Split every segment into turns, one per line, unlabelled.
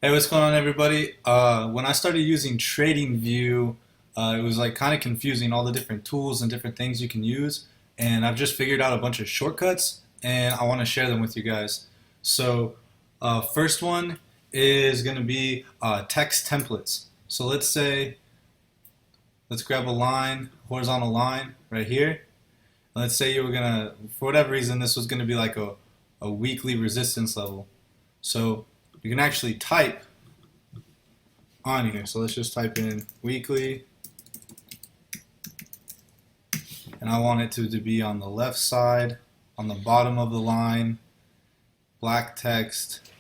Hey, what's going on, everybody? When I started using TradingView, it was like kind of confusing, all the different tools and different things you can use. And I've just figured out a bunch of shortcuts, and I want to share them with you guys. So, first one is going to be text templates. So let's grab a line, horizontal line right here. Let's say you were gonna, for whatever reason, this was going to be like a weekly resistance level. So you can actually type on here. So let's just type in weekly, and I want it to be on the left side, on the bottom of the line, black text,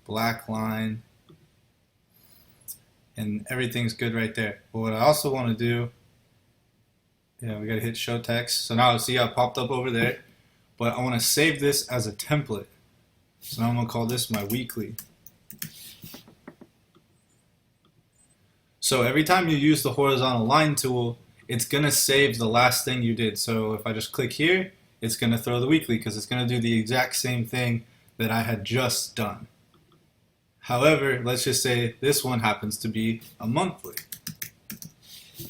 black line, and everything's good right there. But what I also want to do, we got to hit show text. So now see how it popped up over there, but I want to save this as a template. So now I'm going to call this my weekly. So every time you use the horizontal line tool, it's going to save the last thing you did. So if I just click here, it's going to throw the weekly because it's going to do the exact same thing that I had just done. However, let's just say this one happens to be a monthly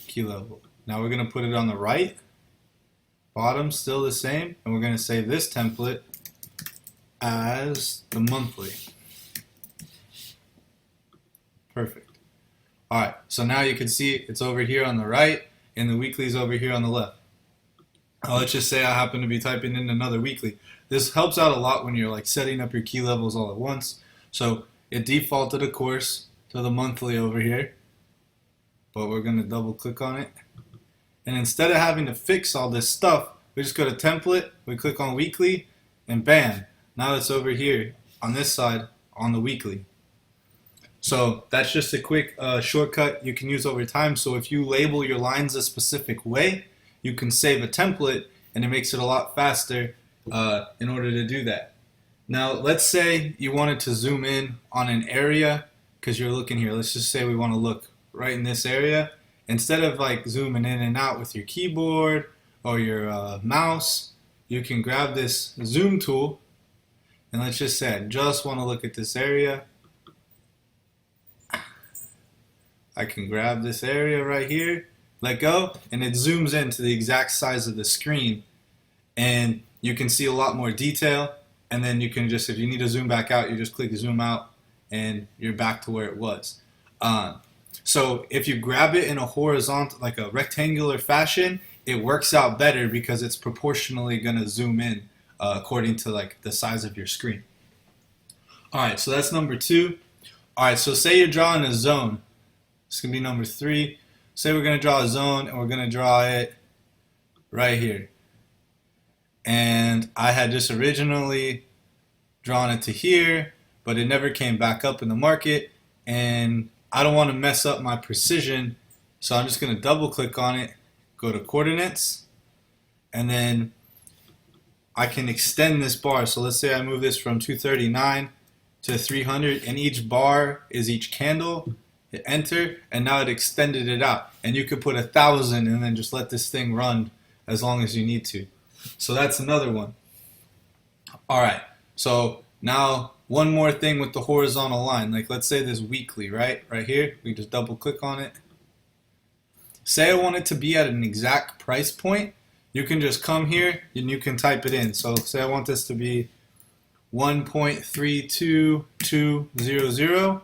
key level. Now we're going to put it on the right, bottom still the same, and we're going to save this template as the monthly. Perfect. Alright, so now you can see it's over here on the right and the weekly is over here on the left. Now let's just say I happen to be typing in another weekly. This helps out a lot when you're like setting up your key levels all at once. So it defaulted, of course, to the monthly over here, but we're going to double click on it. And instead of having to fix all this stuff, we just go to template, we click on weekly, and bam, now it's over here on this side on the weekly. So that's just a quick shortcut you can use over time. So if you label your lines a specific way, you can save a template, and it makes it a lot faster in order to do that. Now let's say you wanted to zoom in on an area because you're looking here. Let's just say we want to look right in this area. Instead of like zooming in and out with your keyboard or your mouse, you can grab this zoom tool, and let's just say I just want to look at this area. I can grab this area right here, let go, and it zooms into the exact size of the screen, and you can see a lot more detail. And then you can just, if you need to zoom back out, you just click zoom out and you're back to where it was. So if you grab it in a horizontal, like a rectangular fashion, it works out better because it's proportionally going to zoom in according to like the size of your screen. Alright, so that's number 2. Alright, so say you're drawing a zone. This can be number 3. Say we're going to draw a zone, and we're going to draw it right here. And I had just originally drawn it to here, but it never came back up in the market, and I don't want to mess up my precision, so I'm just going to double click on it, go to coordinates, and then I can extend this bar. So let's say I move this from 239 to 300, and each bar is each candle. Hit enter, and now it extended it out, and you could put 1,000 and then just let this thing run as long as you need to. So that's another one. Alright, so now one more thing with the horizontal line. Like let's say this weekly, right here, we just double click on it. Say I want it to be at an exact price point, you can just come here and you can type it in. So say I want this to be 1.32200,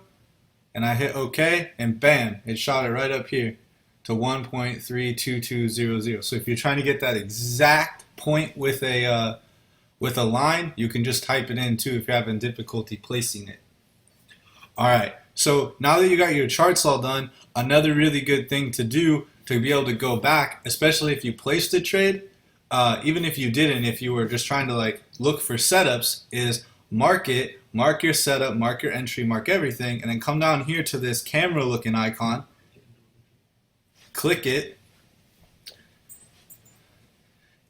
and I hit OK, and bam, it shot it right up here to 1.32200. So if you're trying to get that exact point with a line, you can just type it in too if you're having difficulty placing it. Alright, so now that you got your charts all done, another really good thing to do to be able to go back, especially if you placed a trade, even if you didn't, if you were just trying to like look for setups, is mark it, mark your setup, mark your entry, mark everything, and then come down here to this camera looking icon, click it,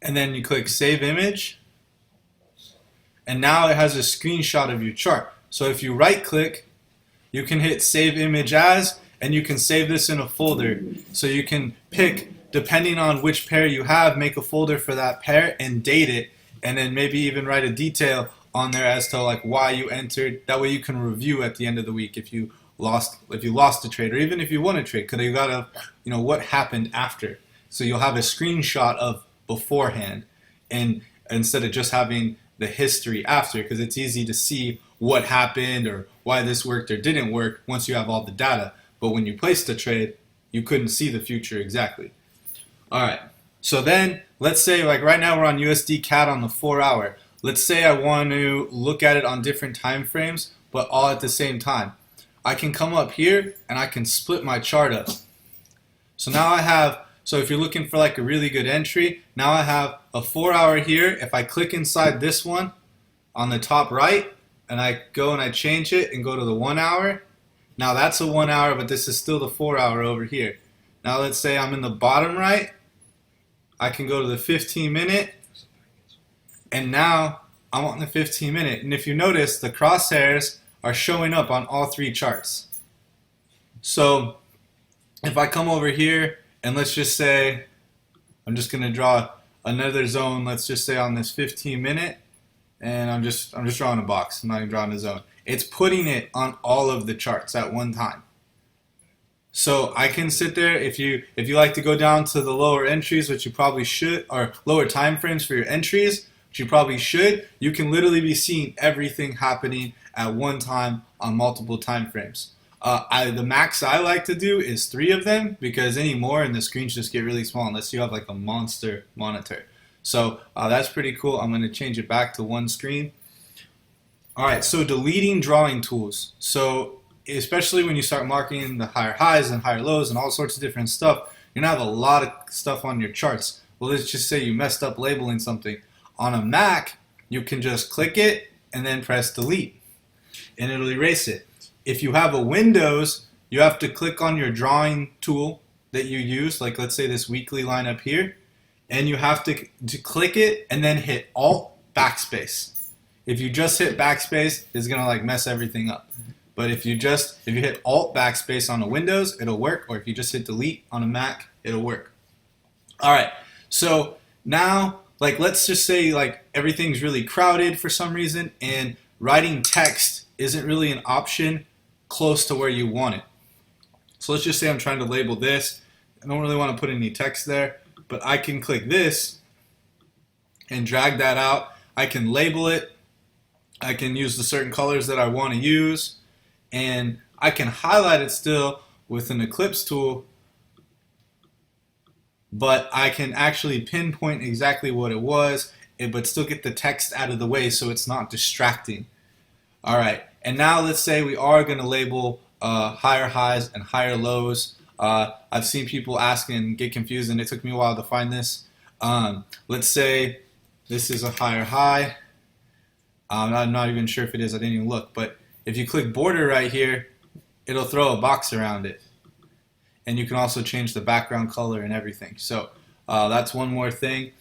and then you click save image, and now it has a screenshot of your chart. So if you right click, you can hit save image as, and you can save this in a folder. So you can pick, depending on which pair you have, make a folder for that pair and date it, and then maybe even write a detail on there as to like why you entered. That way you can review at the end of the week if you lost a trade, or even if you won a trade, because you gotta, what happened after. So you'll have a screenshot of beforehand, and instead of just having the history after, because it's easy to see what happened or why this worked or didn't work once you have all the data. But when you placed a trade, you couldn't see the future exactly. All right. So then let's say like right now we're on USD CAD on the 4-hour. Let's say I want to look at it on different time frames, but all at the same time. I can come up here and I can split my chart up. So now I have, so if you're looking for like a really good entry, now I have a 4-hour here. If I click inside this one on the top right and I go and I change it and go to the 1-hour, now that's a 1-hour, but this is still the 4-hour over here. Now let's say I'm in the bottom right. I can go to the 15-minute, and now I'm on the 15-minute. And if you notice, the crosshairs are showing up on all 3 charts. So if I come over here and let's just say, I'm just going to draw another zone, let's just say on this 15-minute, and I'm just drawing a box. I'm not even drawing a zone. It's putting it on all of the charts at one time. So I can sit there, if you like to go down to the lower entries, which you probably should, or lower time frames for your entries, which you probably should, you can literally be seeing everything happening at one time on multiple time frames. The max I like to do is 3 of them, because any more and the screens just get really small unless you have like a monster monitor. So that's pretty cool. I'm going to change it back to 1 screen. All right, so deleting drawing tools. So especially when you start marking the higher highs and higher lows and all sorts of different stuff, you're going to have a lot of stuff on your charts. Well, let's just say you messed up labeling something. On a Mac, you can just click it and then press delete, and it'll erase it. If you have a Windows, you have to click on your drawing tool that you use, like let's say this weekly line up here, and you have to click it and then hit Alt Backspace. If you just hit backspace, it's going to like mess everything up. But if you hit Alt Backspace on a Windows, it'll work. Or if you just hit delete on a Mac, it'll work. All right. So now, like, let's just say like everything's really crowded for some reason, and writing text isn't really an option close to where you want it. So let's just say I'm trying to label this. I don't really want to put any text there, but I can click this and drag that out. I can label it. I can use the certain colors that I want to use, and I can highlight it still with an ellipse tool, but I can actually pinpoint exactly what it was, but still get the text out of the way so it's not distracting. All right, and now let's say we are going to label higher highs and higher lows. I've seen people ask and get confused, and it took me a while to find this. Let's say this is a higher high. I'm not even sure if it is. I didn't even look. But if you click border right here, it'll throw a box around it. And you can also change the background color and everything. So that's one more thing.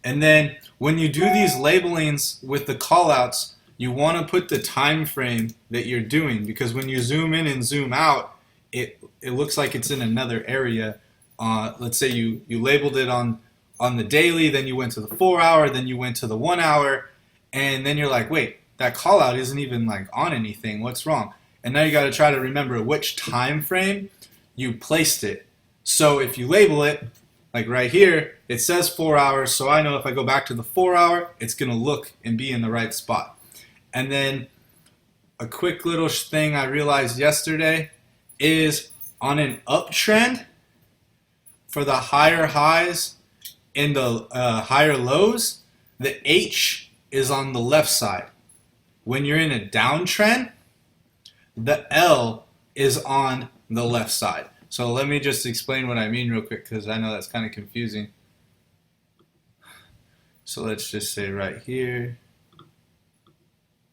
And then when you do these labelings with the callouts, you want to put the time frame that you're doing, because when you zoom in and zoom out, it looks like it's in another area. Let's say you labeled it on the daily, then you went to the 4-hour, then you went to the 1-hour, and then you're like, wait, that call out isn't even like on anything. What's wrong? And now you got to try to remember which time frame you placed it. So if you label it, like right here, it says 4 hours, so I know if I go back to the 4-hour, it's going to look and be in the right spot. And then a quick little thing I realized yesterday is on an uptrend for the higher highs and the higher lows, the H is on the left side. When you're in a downtrend, the L is on the left side. So let me just explain what I mean real quick, because I know that's kind of confusing. So let's just say right here,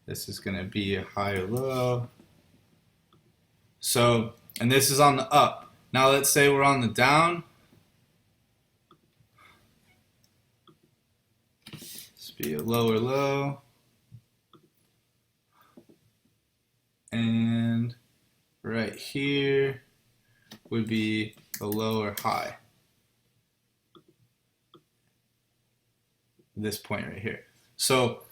this is going to be a high or low. So, and this is on the up. Now let's say we're on the down. This be a lower low. And right here would be a lower high. This point right here. So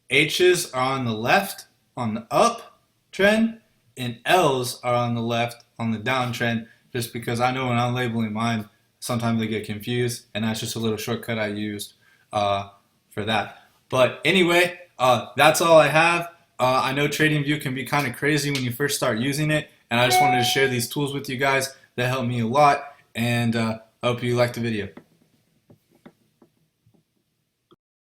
H's are on the left on the up trend, and L's are on the left on the downtrend, just because I know when I'm labeling mine, sometimes they get confused, and that's just a little shortcut I used for that. But anyway, that's all I have. I know TradingView can be kind of crazy when you first start using it, and I just wanted to share these tools with you guys that helped me a lot, and I hope you liked the video.